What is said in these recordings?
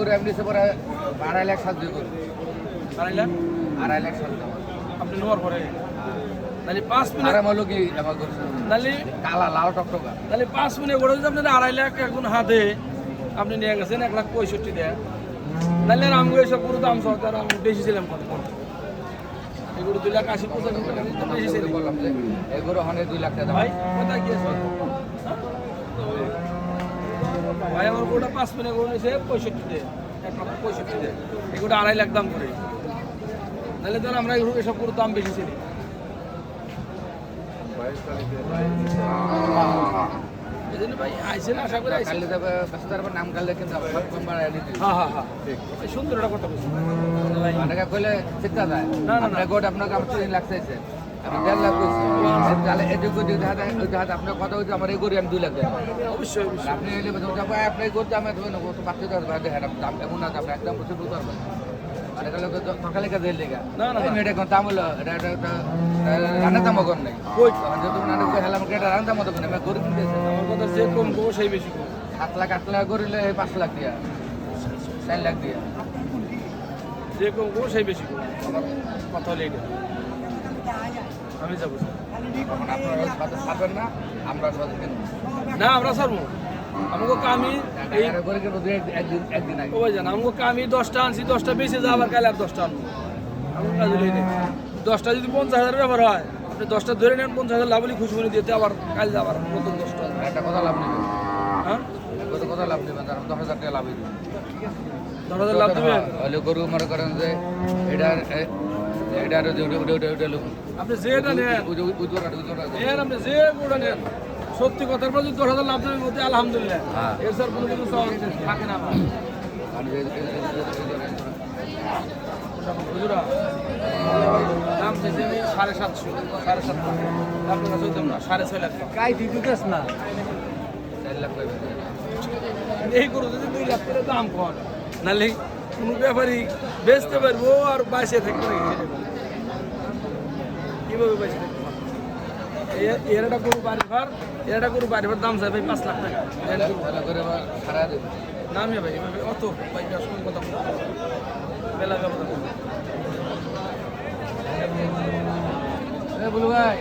2.5 লাখ সাজ দিয়ে করবো। 2.5 লাখ সাজ দেওয়া। আপনি নেওয়ার পরে তাহলে 5 মিনিট আরাম হলো কি আমার করছে তাহলে কালা লাল টকটকা। তাহলে 5 মিনিট করে যদি আপনার 2.5 লাখ এখন হাতে আপনি নিয়ে গেছেন 1,65,000 দেয় তাহলে আমি এসব পুরো দাম সরকার আমি বেশি ছিলাম কত এগুলো 2,80,000 টাকা বেশি ছিল বললাম যে এগুলো অনেক 2 লাখ টাকা ভাই কোথায় কি আছে ভাই আমার গোটা 5 মিনিট করে নিয়েছে 65 দেয় 1,65,000 দেয় এগুলো 2.5 লাখ দাম করে তাহলে ধর আমরা এগুলো এসব পুরো দাম বেশি ছিল এজন্য ভাই আইছেন আশা করে আইছেন কালকে যাবে ব্যস্ততার নাম কালকে কিন্তু সব কম্বার এনে দিই। হ্যাঁ হ্যাঁ হ্যাঁ ঠিক সুন্দর একটা কথা বলছেন ভাই অনেকে কইলে চিন্তা যায় না, না, না। আপনার গোট আপনাকে আমার 3 লাখ চাইছে আমি 1.5 লাখ কইছি তাহলে এটুকু যদি হাতে আপনার কথা হচ্ছে আমার এই গরি আমি 2 লাখ দেব অবশ্যই অবশ্যই আপনি এলে বলতে ভাই আপনি করতে আমি ধরে নেবো তো বাড়তে যাবে দেখেন দাম এমন না আপনি একদম বসে বুঝতে পারবেন আর এটা লোক সকালে কাজে লেগা না, না, না। এটা কোন দাম হলো এটা একটা রান্না দাম কর নাই কই যত নানা কই হেলাম এটা রান্না দাম মতো আমি গরি কিনতেছি আমার কথা যে কম গো সেই বেশি কম 8 লাখ করিলে 5 লাখ দিয়া 4 লাখ দিয়া যে কম গো সেই বেশি কম আমার কথা হলে এটা আমি যাবো তখন আপনারা পাবেন না আমরা সবাই কিনবো না আমরা ছাড়বো আমাকে কামি এই করে কিনবো একদিন আগে ও জান আমাকে কামি 10টা আনছি 10টা বেশি যা আবার কাল আর 10টা আনবো আমার কাজ হলে এটা 10টা যদি 50,000 ব্যাপার হয় আপনি 10টা ধরে নেন 50,000 লাভ হলে খুশি মনে দিতে আবার কাল আবার নতুন 10টা একটা কথা লাভ নেই হ্যাঁ কথা লাভ নেই 10,000 টাকা লাভ হইবে 10,000 লাভ দেবেন হলে গরু মনে করেন যে এটা ওটা লোক আপনি যেটা নেন নেন আপনি যে গোটা নেন সত্যি কথার পর যদি 10,000 লাভ দেবেন মধ্যে আলহামদুলিল্লাহ হ্যাঁ। এর স্যার কোনো কিছু থাকে না আমার হুজুরা দাম চাইছে আমি 750 আপনার কাছে হইতাম না 6.5 লাখ কাই দিতেছ না 4 লাখ পাইবে এই গরু যদি 2 লাখ করে দাম কর নাহলে কোনো ব্যাপারই বেচতে পারবো আর বাঁচে থাকবে না কিভাবে বাঁচে থাকবে এর একটা গরু বাড়ি ভার দাম চাই ভাই 5 লাখ টাকা ভালো করে সারা দেবে নামে ভাই এভাবে অত ভাই আসল কথা বলতে বেলা ব্যবহার বলু ভাই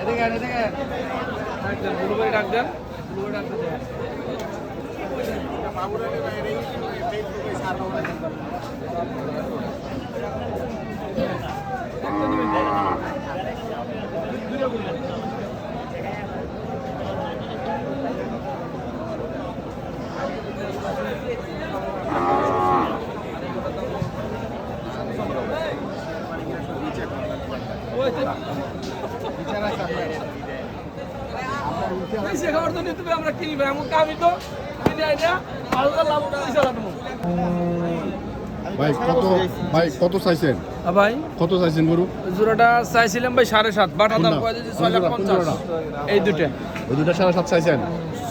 এদিকে বুলু ভাই ডাক দেন বুলু ভাই ডাক দেন খাবার তো নিতে আমরা কিনি ভাই এমন কামি তো কিনে আইনা আলাদা লাভ দিয়েছে কত চাইছেন ভাই কত চাইছেন গরু জোড়াটা চাইছিলাম ভাই 7.5 বাটা দাম কয় দিয়েছি 6,50,000 এই দুটো ওই দুটা 7.5 চাইছেন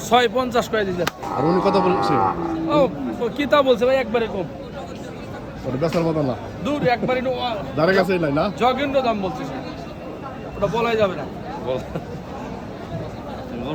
6.50 কয় দিয়েছে আর উনি কথা বলছে ও কি তা বলছে ভাই একবারে কম ওটা বেচার মতো না দূর একবারে দাঁড়ে কাছেই নাই না জগেন্দ্র দাম বলছে ওটা বলাই যাবে না